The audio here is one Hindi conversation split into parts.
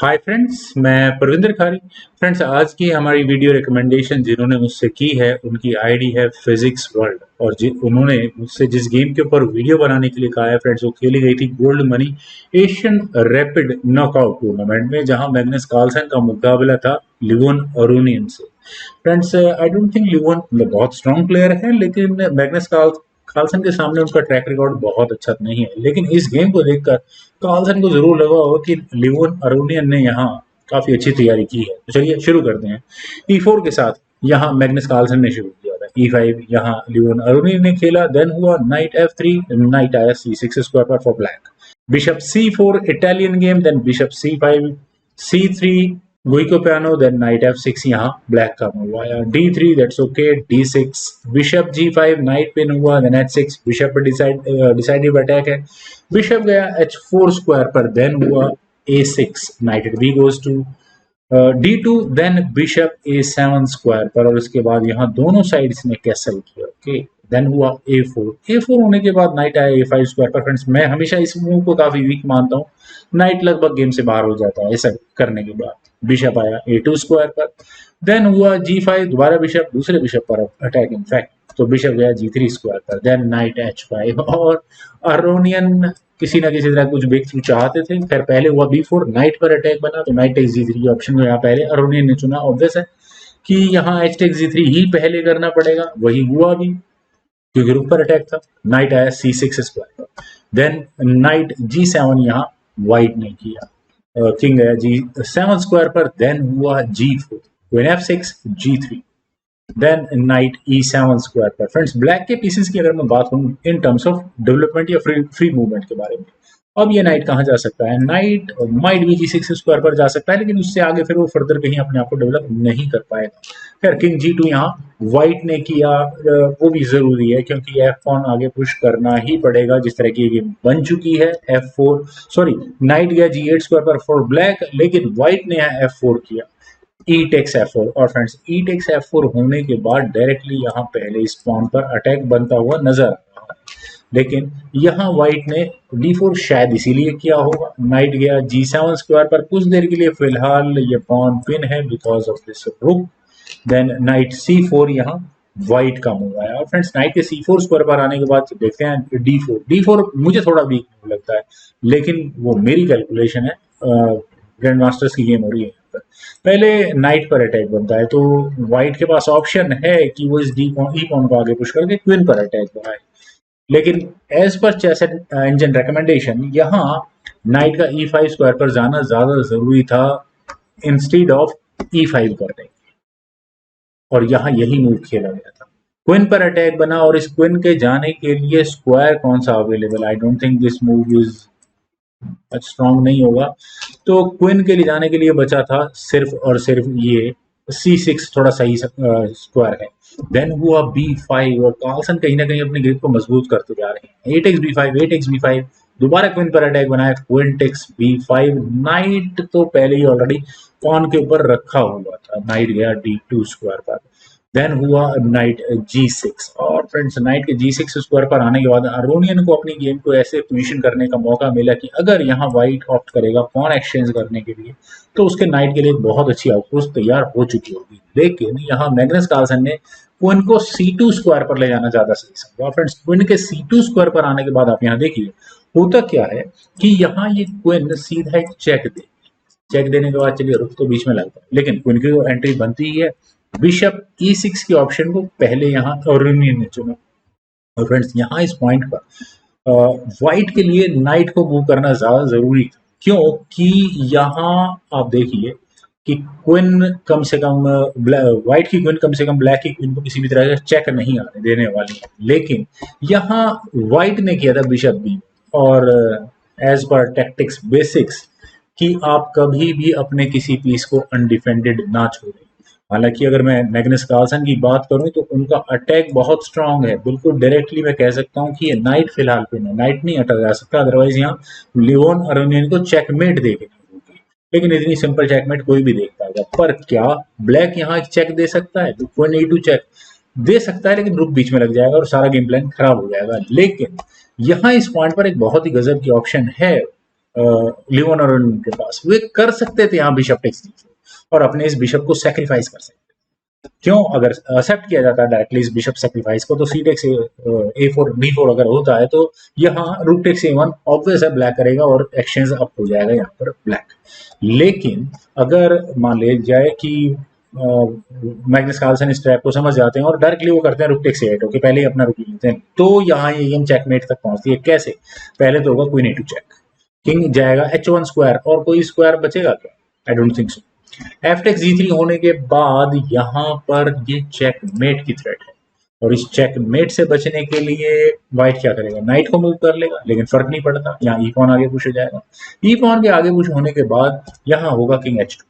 हाय फ्रेंड्स, मैं परविंदर खारी। फ्रेंड्स, आज की हमारी वीडियो रिकमेंडेशन जिन्होंने मुझसे की है उनकी आईडी है फिजिक्स वर्ल्ड। और उन्होंने मुझसे जिस गेम के ऊपर वीडियो बनाने के लिए कहा है फ्रेंड्स, वो खेली गई थी gold money Asian rapid knockout tournament में, जहां मैग्नस कार्लसन का मुकाबला था लिवोन अरोनियन से। Friends, I don't think Livon बहुत स्ट्रॉन्ग प्लेयर है, लेकिन मैग्नस कार्लसन के सामने उनका ट्रैक रिकॉर्ड बहुत अच्छा नहीं है। लेकिन इस गेम को देखकर कार्लसन को जरूर लगा होगा कि लिवोन अरोनियन ने यहाँ काफी अच्छी तैयारी की है। तो चलिए शुरू करते हैं। E4 के साथ यहाँ मैग्नस कार्लसन ने शुरू किया था। E5 यहाँ लिवोन अरोनियन ने खेला। देन हुआ नाइट F3, नाइट आया C6 स्क्वायर पर for black. Bishop C4 Italian game, then bishop C5, C3 Giuoco Piano, then knight F6 यहाँ ब्लैक का मूव आया। D3 that's okay, D6 bishop G5 knight pin हुआ, देन H6 बिशप पर डिसाइडिव अटैक है। बिशप गया H4 स्क्वायर पर, देन हुआ A6 knight B goes to D2, then bishop A7 square पर, और उसके बाद यहाँ दोनों साइड्स ने कैसल किया। ओके, देन हुआ A4 होने के बाद नाइट आया A5 स्क्वायर पर। फ्रेंड्स, मैं हमेशा इस मूव को काफी वीक मानता हूँ। नाइट लगभग गेम से बाहर हो जाता है ऐसा करने के बाद। बिशप आया A2 स्क्वायर पर, देन हुआ G5, दोबारा बिशप दूसरे बिशप पर अटैक इनफैक्ट, तो बिशप गया G3 स्क्वायर पर, देन नाइट H5। और अरोनियन किसी ना किसी तरह कुछ ब्रेक थ्रू चाहते थे। खैर, पहले हुआ B4, नाइट पर अटैक बना, तो नाइट टेक्स G3 ऑप्शन को यहाँ पहले अरोनियन ने चुना। ऑब्वियस है कि यहाँ H टेक्स G3 ही पहले करना पड़ेगा, वही हुआ भी क्योंकि रुक पर अटैक था। नाइट आया C6 स्क्वायर पर, देन नाइट G7 यहाँ व्हाइट ने किया। किंग गया G7 स्क्वायर पर, देन हुआ G4, queen F6, G3, then knight E7 square पर। फ्रेंड्स, ब्लैक के पीसेस की अगर मैं बात करूं इन टर्म्स ऑफ डेवलपमेंट या फ्री मूवमेंट के बारे में, अब ये नाइट कहाँ जा सकता है? नाइट माइट भी G6 स्क्वायर पर जा सकता है, लेकिन उससे आगे फिर वो फर्दर कहीं अपने आप को डेवलप नहीं कर पाएगा। खैर, किंग G2 यहाँ व्हाइट ने किया, वो भी जरूरी है क्योंकि F1 आगे पुश करना ही पड़ेगा जिस तरह की गेम बन चुकी है। F4 सॉरी, नाइट गया G8 स्क्वायर पर फॉर ब्लैक, लेकिन व्हाइट ने यहाँ F4 किया, ई टेक्स F4। और फ्रेंड्स, ई टेक्स F4 होने के बाद डायरेक्टली यहाँ पहले इस पॉन पर अटैक बनता हुआ नजर आ रहा है, लेकिन यहाँ व्हाइट ने D4 शायद इसीलिए किया होगा। नाइट गया G7 स्क्वायर पर, कुछ देर के लिए फिलहाल ये पॉन पिन है बिकॉज ऑफ दिस रुक। देन नाइट C4 यहाँ व्हाइट का मूव आया। और फ्रेंड्स, नाइट के C4 स्क्वायर पर आने के बाद देखते हैं D4 मुझे थोड़ा वीक लगता है, लेकिन वो मेरी कैलकुलेशन है। ग्रैंड मास्टर्स की गेम हो रही है। पहले नाइट पर अटैक बनता है, तो व्हाइट के पास ऑप्शन है कि वो इस ई पॉन को आगे पुश करके क्वीन पर अटैक बनाए, लेकिन as per chess engine recommendation यहाँ नाइट का E5 स्क्वायर पर जाना ज्यादा जरूरी था इंस्टेड ऑफ E5 करने, और यहाँ यही मूव खेला गया था। क्वीन पर अटैक बना, और इस क्वीन के जाने के लिए स्क्वायर कौन सा available? I don't think this move is strong नहीं होगा, तो क्वीन के लिए जाने के लिए बचा था सिर्फ और सिर्फ ये C6 थोड़ा सही स्क्वायर है। देन हुआ B5, और कार्लसन कहीं ना कहीं अपने ग्रिप को मजबूत करते जा रहे हैं। 8x B5, दोबारा क्वीन पर अटैक बनाया, क्वीन टेक्स B5। नाइट तो पहले ही ऑलरेडी पॉन के ऊपर रखा हुआ था, नाइट गया D2 स्क्वायर पर, देन हुआ नाइट G6। और फ्रेंड्स, नाइट के G6 स्क्वायर पर आने के बाद अरोनियन को अपनी गेम को ऐसे पोजीशन करने का मौका मिला कि अगर यहाँ व्हाइट ऑप्ट करेगा पॉन एक्सचेंज करने के लिए, तो उसके नाइट के लिए बहुत अच्छी आउटपोस्ट तैयार हो चुकी होगी। लेकिन यहाँ मैग्नस कार्लसन ने क्वीन को C2 स्क्वायर पर ले जाना ज्यादा सही समझा। फ्रेंड्स, क्वीन के C2 स्क्वायर पर आने के बाद आप यहाँ देखिए होता क्या है कि यहाँ ये क्वीन सीधा एक चेक देने के बाद, चलिए रुक तो बीच में लगता है, लेकिन क्वीन की तो एंट्री बनती ही है। बिशप E6 के ऑप्शन को पहले यहाँ अरोनियन ने चुना। और फ्रेंड्स, यहाँ इस पॉइंट पर व्हाइट के लिए नाइट को मूव करना ज्यादा जरूरी था, क्योंकि यहाँ आप देखिए कि क्वीन कम से कम व्हाइट की क्वीन कम से कम ब्लैक की क्वीन को किसी भी तरह का चेक नहीं आने देने वाली है। लेकिन यहाँ व्हाइट ने किया था बिशप बी, और एज पर टैक्टिक्स बेसिक्स कि आप कभी भी अपने किसी पीस को अनडिफेंडेड ना छोड़ें। हालांकि अगर मैं मैग्नस कार्लसन की बात करूं तो उनका अटैक बहुत स्ट्रांग है, बिल्कुल डायरेक्टली मैं कह सकता हूं कि ये नाइट फिलहाल पे नाइट नहीं हटा जा सकता, अदरवाइज यहाँ लियोन अरोनियन को चेकमेट देगी। लेकिन इतनी सिंपल चेकमेट कोई भी देख पाएगा, पर क्या ब्लैक यहाँ चेक दे सकता है? क्वीन E2 चेक दे सकता है, लेकिन रुक बीच में लग जाएगा और सारा गेम प्लान खराब हो जाएगा। लेकिन यहाँ इस पॉइंट पर एक बहुत ही गजब की ऑप्शन है लियोन और उनके पास, वे कर सकते थे यहाँ बिशप टेक्स और अपने इस बिशप को सेक्रीफाइस कर सकते। क्यों? अगर एक्सेप्ट किया जाता है डायरेक्टली इस बिशप सेक्रीफाइस को, तो सी टेक्स A4 B4 अगर होता है तो यहाँ रूक टेक्स A1 ऑब्वियस है ब्लैक करेगा और एक्सचेंज अप हो जाएगा यहाँ पर ब्लैक। लेकिन अगर मान लिया जाए कि मैग्नस कार्लसन इस ट्रैप को समझ जाते हैं और डायरेक्टली वो करते हैं रुक टेक्स A8, ओके पहले ही अपना रुक लेते हैं, तो यहाँ ये गेम चेकमेट तक पहुंचती है। कैसे? पहले तो होगा क्वीन A2 चेक, किंग जाएगा H1 स्क्वायर, और कोई स्क्वायर बचेगा क्या? I don't think so. F takes G3 होने के बाद यहाँ पर ये चेकमेट की थ्रेट है, और इस चेकमेट से बचने के लिए व्हाइट क्या करेगा? नाइट को मूव कर लेगा, लेकिन फर्क नहीं पड़ता, यहाँ ई पॉन आगे पुश हो जाएगा। ई पॉन के आगे पुश होने के बाद यहाँ होगा किंग H2,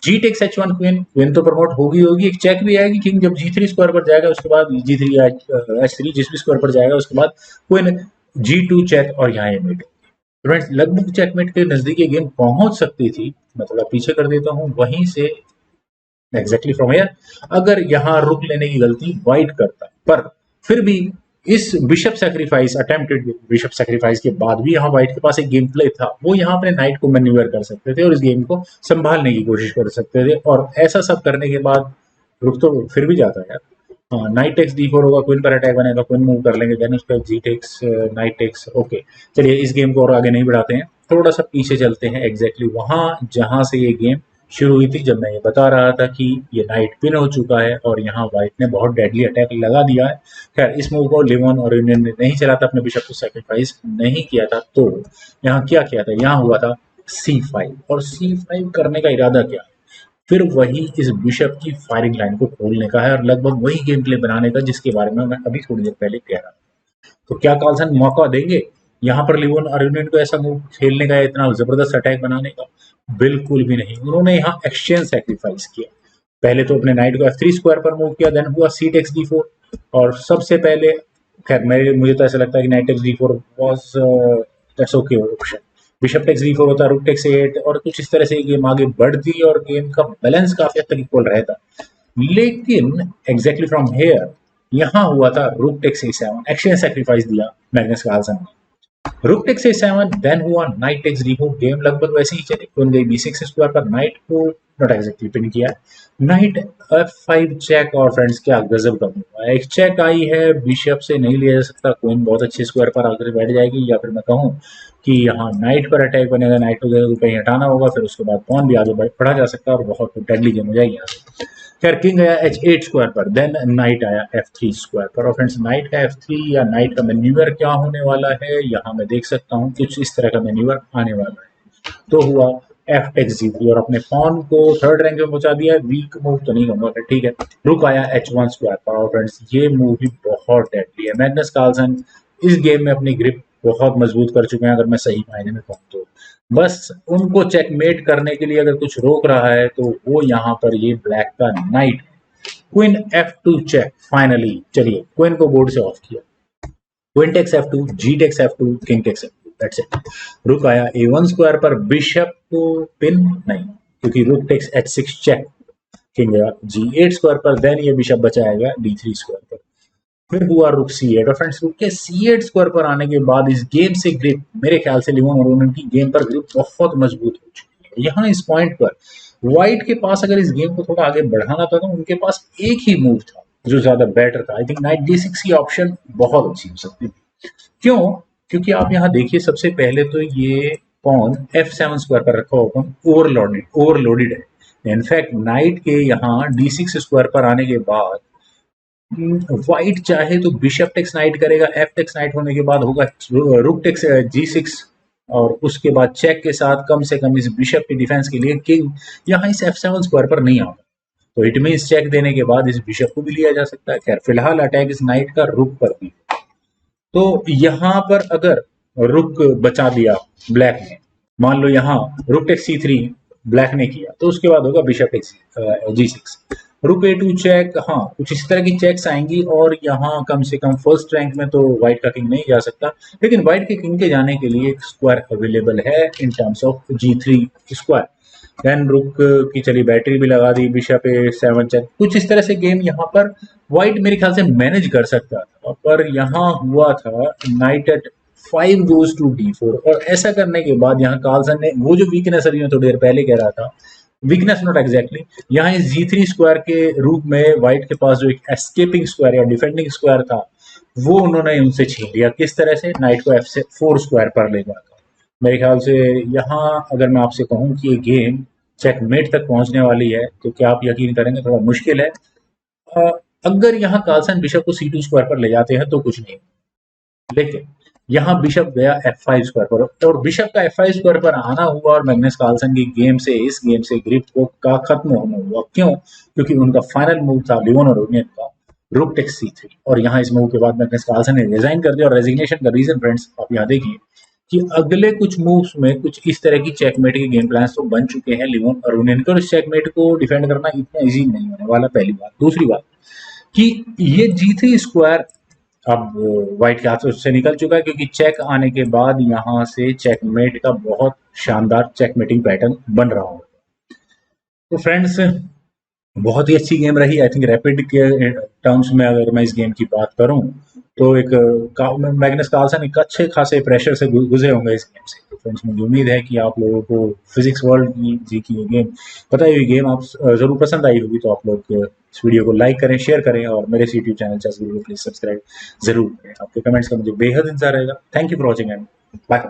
जी टेक्स H1 क्वीन, क्वीन तो प्रमोट होगी, एक चेक भी आएगी, किंग जब G3 स्क्वायर पर जाएगा उसके बाद G3 या H3 जिस भी स्क्वायर पर जाएगा उसके बाद क्वीन G2 चेक, और यहाँ ये मेट। फ्रेंड्स लगभग चेकमेट के नजदीक ये गेम पहुंच सकती थी। मैं थोड़ा पीछे कर देता हूं वहीं से, एग्जैक्टली फ्रॉम हियर। अगर यहाँ रुक लेने की गलती व्हाइट करता, पर फिर भी इस bishop sacrifice, attempted bishop sacrifice के बाद भी यहाँ व्हाइट के पास एक गेम प्ले था, वो यहाँ अपने नाइट को मैन्यूवर कर सकते थे और इस गेम को संभालने की कोशिश कर सकते थे, और ऐसा सब करने के बाद रुक तो फिर भी जाता है यार। हाँ, नाइट टेक्स D4 होगा, क्वीन पर अटैक बनेगा, क्वीन मूव कर लेंगे, देन उसके बाद जी टेक्स, नाइट टेक्स। ओके चलिए इस गेम को और आगे नहीं बढ़ाते हैं, थोड़ा सा पीछे चलते हैं, एग्जैक्टली वहां जहां से ये गेम शुरू हुई थी, जब मैं ये बता रहा था कि ये नाइट पिन हो चुका है और यहाँ व्हाइट ने बहुत डेडली अटैक लगा दिया है। खैर इस मूव को लियोन और यूनियन ने नहीं चला था, अपने बिशप को सेक्रीफाइस नहीं किया था, तो यहाँ क्या किया था? यहाँ हुआ था C5, और C5 करने का इरादा क्या? फिर वही इस बिशप की फायरिंग लाइन को खोलने का है, और लगभग वही गेम प्ले बनाने का जिसके बारे में मैं अभी थोड़ी देर पहले कह रहा था। तो क्या कार्लसन मौका देंगे यहाँ पर लियोन अरुणिन को ऐसा मूव खेलने का, इतना जबरदस्त अटैक बनाने का? बिल्कुल भी नहीं। उन्होंने यहाँ एक्सचेंज सेक्रीफाइस किया। पहले तो अपने नाइट को F3 स्क्वायर पर मूव किया, देन हुआ C टेक्स D4, और सबसे पहले खैर मुझे तो ऐसा लगता है कि knight takes D4 was that's okay option. Bishop takes D4 होता, रुक टेक्स A8, और कुछ इस तरह से गेम आगे बढ़ती और गेम का बैलेंस काफी हद तक इक्वल रहता। लेकिन एग्जैक्टली फ्रॉम हेयर यहाँ हुआ था rook takes A7, exchange sacrifice दिया मैग्नस कार्लसन ने। रुक टेक्स A7, देन हुआ नाइट टेक्स D4, गेम लगभग वैसे ही चली, क्वीन गई B6 स्क्वायर पर, नाइट को नॉट एग्जैक्टली पिन किया, नाइट F5 चेक, और फ्रेंड्स क्या गजब का मूव है, एक चेक आई है, बिशप से नहीं लिया जा सकता, क्वीन बहुत अच्छे स्क्वायर पर आकर बैठ जाएगी, या फिर मैं कहूँ कि यहाँ नाइट पर अटैक बनेगा, नाइट को कहीं हटाना होगा, फिर उसके बाद पॉन भी आगे बढ़ा जा सकता है और बहुत डेडली गेम हो जाएगी यहाँ से। खैर किंग आया H8 स्क्वायर पर, देन नाइट आया F3 स्क्वायर पर, और फ्रेंड्स नाइट का F3 या नाइट का मेन्यूवर क्या होने वाला है यहाँ मैं देख सकता हूँ, कुछ इस तरह का मेन्यूवर आने वाला है। तो हुआ F टेक्स G3 और अपने पॉन को थर्ड रैंक में पहुंचा दिया। वीक मूव तो नहीं कहूंगा, ठीक है। रुक आया H1 स्क्वायर पर, और फ्रेंड्स ये मूव भी बहुत डेडली है। मैग्नस कार्लसन इस गेम में अपनी ग्रिप बहुत मजबूत कर चुके हैं, अगर मैं सही मायने में कहूँ तो। बस उनको चेकमेट करने के लिए अगर कुछ रोक रहा है तो वो यहाँ पर ये ब्लैक का knight, queen F2 check. Finally चलिए क्वीन को बोर्ड से ऑफ किया, queen takes F2, G takes F2, king takes F2, that's it. Rook आया A1 स्क्वायर पर, बिशप को पिन नहीं, क्योंकि rook takes H6 check, king गया G8 स्क्वायर पर, देन ये बिशप बचाएगा D3 स्क्वायर पर। फिर हुआ रुक C8, और फ्रेंड्स रुक के C8 स्क्वायर पर आने के बाद इस गेम से ग्रिप, मेरे ख्याल से लियोन और उनकी गेम पर ग्रिप बहुत मजबूत हो चुकी है। यहाँ इस पॉइंट पर व्हाइट के पास अगर इस गेम को थोड़ा आगे बढ़ाना था तो उनके पास एक ही मूव था जो ज्यादा बेटर था। आई थिंक नाइट D6 की ऑप्शन बहुत अच्छी हो सकती थी। क्यों? क्योंकि आप यहाँ देखिए, सबसे पहले तो ये पॉन F7 स्क्वायर पर रखा हुआ पॉन ओवरलोडेड है। इनफैक्ट नाइट के यहाँ D6 स्क्वायर पर आने के बाद व्हाइट चाहे तो बिशप टेक्स नाइट करेगा, F टेक्स नाइट होने के बाद होगा रुक टेक्स G6, और उसके बाद चेक के साथ कम से कम इस बिशप की डिफेंस के लिए किंग यहाँ इस F7 स्क्वायर पर नहीं आता, तो इट मींस चेक देने के बाद इस बिशप को भी लिया जा सकता है। खैर फिलहाल अटैक इस नाइट का रुक पर भी, तो यहाँ पर अगर रुक बचा दिया ब्लैक ने, मान लो यहाँ रुक टेक्स C3 ब्लैक ने किया, तो उसके बाद होगा बिशप टेक्स G6, रुक A2 चेक। हाँ कुछ इस तरह की चेक्स आएंगी, और यहाँ कम से कम फर्स्ट रैंक में तो व्हाइट का किंग नहीं जा सकता, लेकिन व्हाइट के किंग के जाने के लिए एक स्क्वायर अवेलेबल है in terms of G3 square. Then rook की चली बैटरी भी लगा दी, बिशप A7 चेक, कुछ इस तरह से गेम यहाँ पर व्हाइट मेरे ख्याल से मैनेज कर सकता था, पर यहाँ हुआ था night eight 5 goes to D4 और ऐसा करने के बाद यहाँ कार्लसन ने वो जो वीकनेस अभी मैं थोड़ी देर पहले कह रहा था, वीकनेस नॉट एग्जैक्टली, यहाँ इस G3 स्क्वायर के रूप में व्हाइट के पास जो एक एस्केपिंग स्क्वायर या डिफेंडिंग स्क्वायर था वो उन्होंने उनसे छीन लिया। किस तरह से? नाइट को F4 स्क्वायर पर ले जाकर। मेरे ख्याल से यहाँ अगर मैं आपसे कहूँ कि ये गेम चेकमेट तक पहुंचने वाली है तो क्या आप यकीन करेंगे? थोड़ा मुश्किल है। अ, अगर यहाँ कार्लसन बिशप को C2 स्क्वायर पर ले जाते हैं तो कुछ नहीं, लेकिन यहाँ बिशप गया F5 स्क्वायर पर और बिशप का F5 स्क्वायर पर आना हुआ और मैग्नस कार्लसन की इस गेम से ग्रिप को का खत्म होना हुआ। क्यों? क्योंकि उनका फाइनल मूव था लियोन ओरोनियन का रूक टेक्स C3 और यहाँ इस मूव के बाद मैग्नस कार्लसन ने रिजाइन कर दिया और रेजिग्नेशन का रीजन फ्रेंड्स आप यहाँ देखिए कि अगले कुछ मूव्स में कुछ इस तरह की चेकमेट के गेम प्लान्स तो बन चुके हैं लियोन ओरोनियन के और इस चेकमेट को डिफेंड करना इतना इजी नहीं होने वाला। पहली बात। दूसरी बात कि ये G3 स्क्वायर अब व्हाइट के हाथ से निकल चुका है क्योंकि चेक आने के बाद यहाँ से चेकमेट का बहुत शानदार चेकमेटिंग पैटर्न बन रहा हो। तो फ्रेंड्स बहुत ही अच्छी गेम रही। आई थिंक रैपिड के टर्म्स में अगर मैं इस गेम की बात करूं तो एक मैग्नस कार्लसन एक अच्छे खासे प्रेशर से गुजरे होंगे इस गेम से। तो फ्रेंड्स मुझे उम्मीद है कि आप लोगों को फिजिक्स वर्ल्ड की जी की ये गेम बताई हुई गेम आप जरूर पसंद आई होगी। तो आप लोग इस वीडियो को लाइक करें, शेयर करें और मेरे यूट्यूब चैनल चेस गुरु को प्लीज सब्सक्राइब जरूर करें। आपके कमेंट्स का मुझे बेहद इंतजार रहेगा। Thank you for watching and bye.